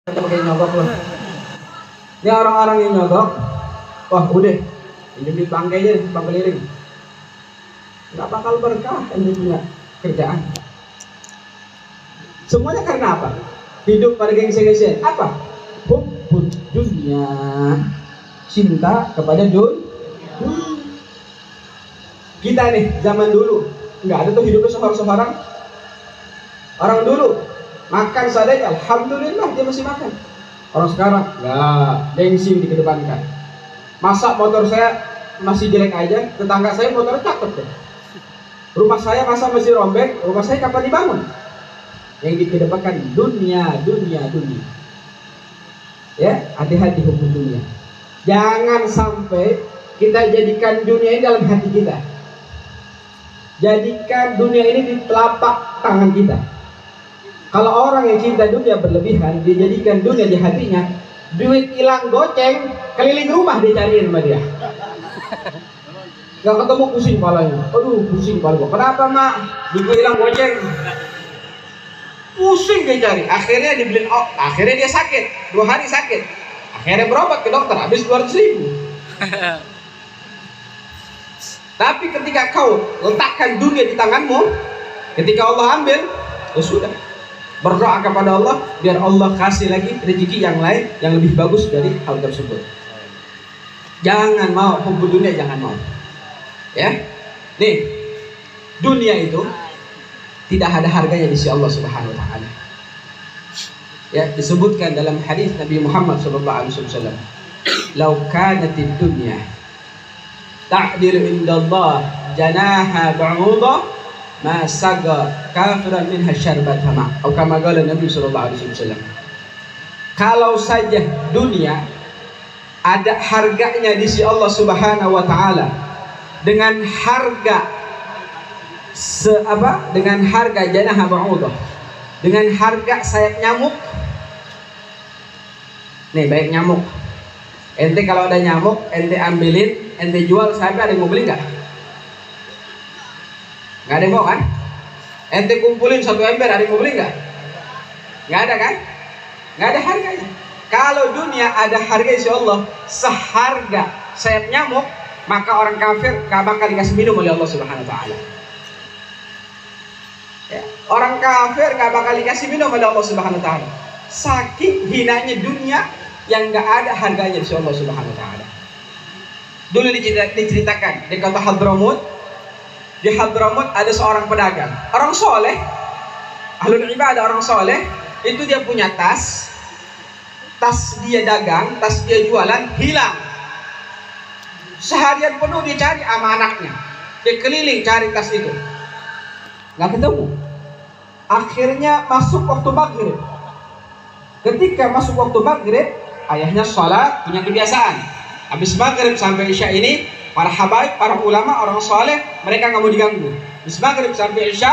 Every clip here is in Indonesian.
Kita pakai nyogok loh. Ini orang-orang yang nyogok, wah udah, ini di bangkai aja, bang keliling. Nggak bakal berkah ente punya kerjaan. Semuanya karena apa? Hidup pada gengsi-gengsian. Apa? Hubbud dunia, cinta kepada dunia. Kita nih zaman dulu nggak ada tuh hidupnya seorang-seorang. Orang dulu makan seadanya, alhamdulillah dia masih makan. Orang sekarang nggak, gengsi dikedepankan. Masa motor saya masih jelek aja, tetangga saya motornya cakep deh. Rumah saya masa masih rombeng, rumah saya kapan dibangun? Yang dikedepankan dunia. Ya, hati-hati hukum dunia. Jangan sampai kita jadikan dunia ini dalam hati kita. Jadikan dunia ini di telapak tangan kita. Kalau orang yang cinta dunia berlebihan, dia jadikan dunia di hatinya, duit hilang goceng, keliling rumah dia cariin sama dia. Gak ketemu pusing kepalanya. Aduh pusing kepala gua. Kenapa mak? Duit hilang goceng. Pusing dia cari. Akhirnya dibeliin, akhirnya dia sakit. 2 hari sakit. Akhirnya berobat ke dokter, habis 200.000. Tapi ketika kau letakkan dunia di tanganmu, ketika Allah ambil, ya sudah. Berdoa kepada Allah biar Allah kasih lagi rezeki yang lain yang lebih bagus dari hal tersebut. Jangan mau hubbud dunia, jangan mau. Ya, nih dunia itu tidak ada harganya di sisi Allah Subhanahu Wa Taala. Ya, disebutkan dalam hadis Nabi Muhammad SAW, "Lau kanatid dunya ta'dilu indallah janaha ba'udah ma saga kafiran minha syarbat ma." Atau kama qala Nabi SAW. Kalau saja dunia ada harganya di sisi Allah Subhanahu Wa Taala dengan harga dengan harga janaha ba'udah, dengan harga sayap nyamuk. Nih baik nyamuk. Ente kalau ada nyamuk, ente ambilin, ente jual, sampai ada yang mau beli nggak? Nggak ada yang mau kan? Ente kumpulin 1 ember, ada yang mau beli nggak? Nggak ada kan? Nggak ada harganya. Kalau dunia ada harga insya Allah seharga sayap nyamuk, maka orang kafir gak bakal dikasih minum oleh Allah Subhanahu Wa Taala. Ya, orang kafir gak bakal dikasih minum oleh Allah Subhanahu Wa Taala. Saking hinanya dunia yang gak ada harganya di Allah Subhanahu Wa Taala. Dulu diceritakan di kota Hadramut. Di Hadramut ada seorang pedagang, orang soleh, ahlul ibadah, orang soleh. Itu dia punya tas dia dagang, tas dia jualan, hilang. Seharian penuh dia cari sama anaknya, dia keliling cari tas itu, nggak ketemu. Akhirnya masuk waktu maghrib. Ketika masuk waktu maghrib, ayahnya sholat, punya kebiasaan. Habis maghrib sampai isya ini, para habaib, para ulama, orang soleh, mereka nggak mau diganggu. Habis maghrib sampai isya,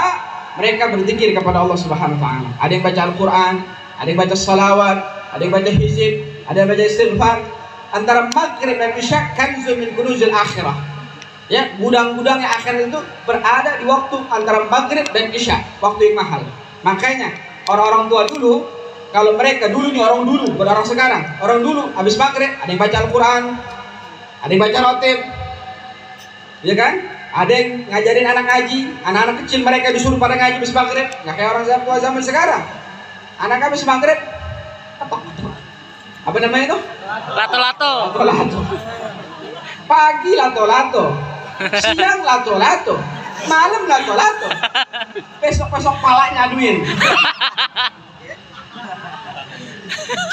mereka berzikir kepada Allah Subhanahu Wa Taala. Ada yang baca Al-Quran, ada yang baca salawat, ada yang baca hizib, ada yang baca istighfar. Antara maghrib dan isya, kanzu min kunuzil akhirah. Ya, gudang-gudangnya akhirat itu berada di waktu antara maghrib dan isya, waktu yang mahal. Makanya orang-orang tua dulu, kalau mereka dulu nih, orang dulu, bukan orang sekarang. Orang dulu habis maghrib ada yang baca Al-Quran, ada yang baca rotib, ya kan? Ada yang ngajarin anak ngaji, anak-anak kecil mereka disuruh pada ngaji habis maghrib. Nggak kayak orang zaman sekarang. Anak habis maghrib, apa namanya itu? Lato-lato. Pagi lato-lato, siang lato-lato, malam lato-lato, besok-besok palanya aduin.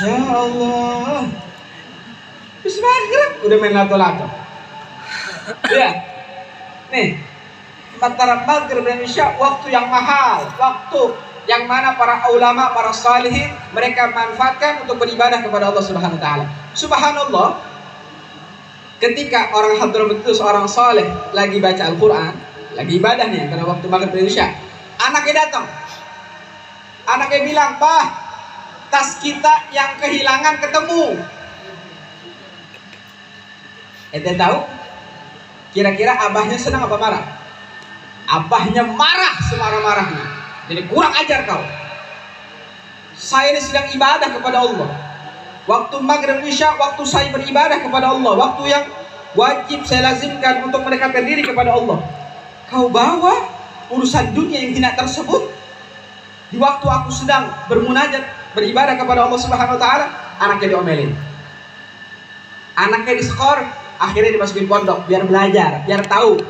Ya Allah, habis maghrib udah main lato-lato. Ya, nih antara maghrib dan isya waktu yang mahal, waktu yang mana para ulama, para salihin mereka manfaatkan untuk beribadah kepada Allah Subhanahu Wa Taala. Subhanallah, ketika orang Hadramut itu seorang saleh lagi baca Al-Quran, lagi ibadah nih karena waktu maghrib dan isya, anaknya datang, anaknya bilang, "Pak, tas kita yang kehilangan ketemu." Ente tahu? Kira-kira abahnya senang apa marah? Abahnya marah semarah-marahnya. Jadi kurang ajar kau. saya ini sedang ibadah kepada Allah. Waktu maghrib isya, waktu saya beribadah kepada Allah, waktu yang wajib saya lazimkan untuk mendekatkan diri kepada Allah. Kau bawa urusan dunia yang hina tersebut di waktu aku sedang bermunajat, beribadah kepada Allah Subhanahu wa taala, anaknya diomelin. Anaknya diskor, akhirnya dimasukin pondok biar belajar, biar tahu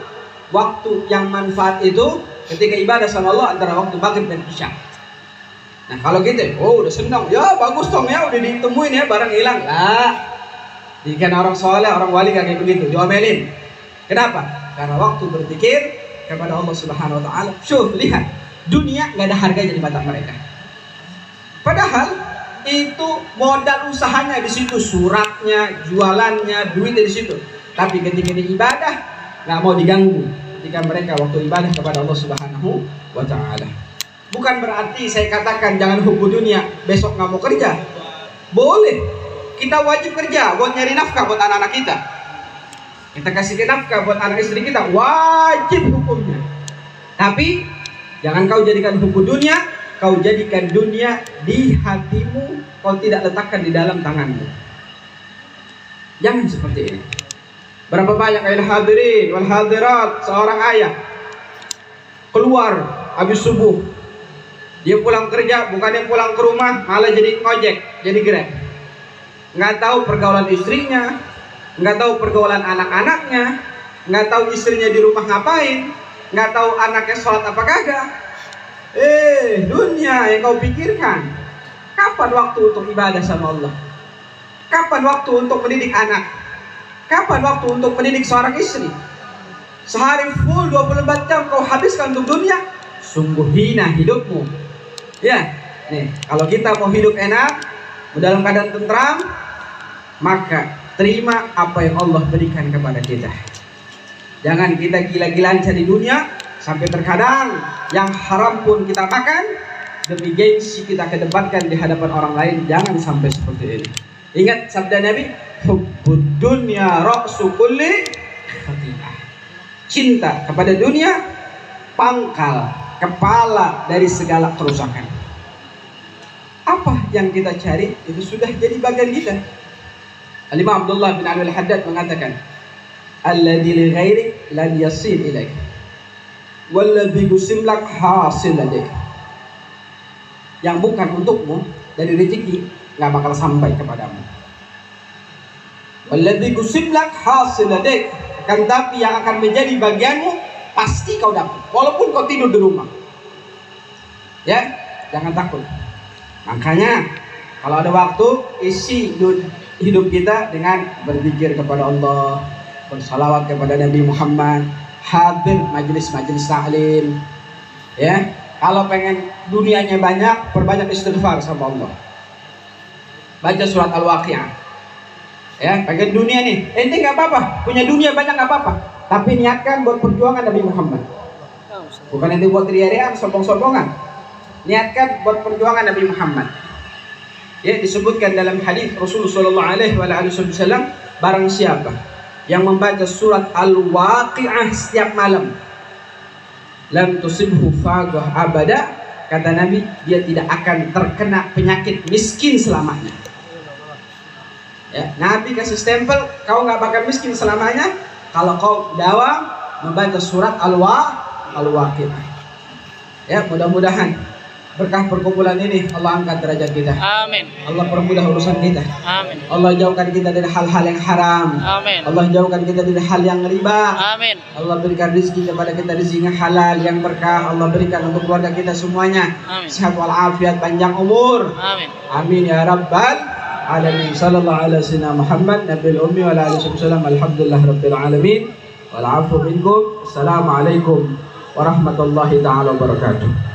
waktu yang manfaat itu ketika ibadah sama Allah antara waktu maghrib dan isya. Nah kalau gitu, udah senang, ya bagus dong ya, udah ditemuin ya, barang hilang. Lah, jika orang soleh, orang wali kayak begitu, diomelin. Kenapa? Karena waktu berzikir kepada Allah Subhanahu Wa Taala, lihat, dunia nggak ada harganya di mata mereka. Padahal itu modal usahanya di situ, suratnya, jualannya, duitnya di situ. Tapi ketika di ibadah nggak mau diganggu. Ketika mereka waktu ibadah kepada Allah Subhanahu Wa Taala. Bukan berarti saya katakan jangan hubu dunia, besok nggak mau kerja. Boleh, kita wajib kerja buat nyari nafkah buat anak-anak kita. Kita kasih nafkah buat anak istri kita, wajib hukumnya. Tapi jangan kau jadikan hubu dunia, kau jadikan dunia di hatimu, kau tidak letakkan di dalam tanganmu. Jangan seperti ini. Berapa banyak ayat hadirin wal hadirat, seorang ayah keluar habis subuh. Dia pulang kerja, bukannya pulang ke rumah, malah jadi ngojek, jadi grab. Nggak tahu pergaulan istrinya, nggak tahu pergaulan anak-anaknya, nggak tahu istrinya di rumah ngapain, nggak tahu anaknya sholat apa kagak. Dunia yang kau pikirkan. Kapan waktu untuk ibadah sama Allah? Kapan waktu untuk mendidik anak? Kapan waktu untuk mendidik seorang istri? Sehari full 24 jam kau habiskan untuk dunia, sungguh hina hidupmu. Ya, nih, kalau kita mau hidup enak, dalam keadaan tentram, maka terima apa yang Allah berikan kepada kita. Jangan kita gila-gilaan cari dunia, sampai terkadang yang haram pun kita makan, demi gengsi kita kedepankan di hadapan orang lain. Jangan sampai seperti ini. Ingat sabda Nabi, hubbud dunya ra'su kulli khati'ah. Cinta kepada dunia, pangkal, kepala dari segala kerusakan. Apa yang kita cari itu sudah jadi bagian kita. Al-Imam Abdullah bin Alwi al-Haddad mengatakan, alladzi li ghairik lan yasil ilaik walladzi gusimlak hasil ladaik. Yang bukan untukmu dari rezeki nggak bakal sampai kepadamu. Walladzi gusimlak hasil ladaik, akan tapi yang akan menjadi bagianmu pasti kau dapat, walaupun kau tidur di rumah. Ya, jangan takut. Makanya kalau ada waktu, isi hidup kita dengan berzikir kepada Allah, bersalawat kepada Nabi Muhammad, hadir majelis-majelis taklim. Ya, kalau pengen dunianya banyak, perbanyak istighfar sama Allah. Baca surat Al-Waqi'ah. Ya, pengen dunia nih, ente nggak apa-apa, punya dunia banyak nggak apa-apa, tapi niatkan buat perjuangan Nabi Muhammad. Bukan ente buat ria-riaan, sombong-sombongan. Niatkan buat perjuangan Nabi Muhammad. Ya, disebutkan dalam hadis Rasulullah SAW, barang siapa yang membaca surat Al-Waqi'ah setiap malam, lam tusibhu faqah abada, kata Nabi, dia tidak akan terkena penyakit miskin selamanya. Ya, Nabi kasih stempel, kau nggak bakal miskin selamanya kalau kau dawam membaca surat Al-Waqi'ah. Ya, mudah-mudahan berkah perkumpulan ini Allah angkat derajat kita. Amin. Allah permudah urusan kita. Amin. Allah jauhkan kita dari hal-hal yang haram. Amin. Allah jauhkan kita dari hal yang riba. Amin. Allah berikan rezeki kepada kita, rezeki yang halal, yang berkah. Allah berikan untuk keluarga kita semuanya. Amin. Sehat walafiat, panjang umur. Amin. Amin ya rabbal alamin. Sallallahu alaihi wasallam Muhammad nabiyil ummi wa ala alihi wasallam. Alhamdulillah rabbil alamin. Wal afu minkum. Assalamualaikum warahmatullahi taala wabarakatuh.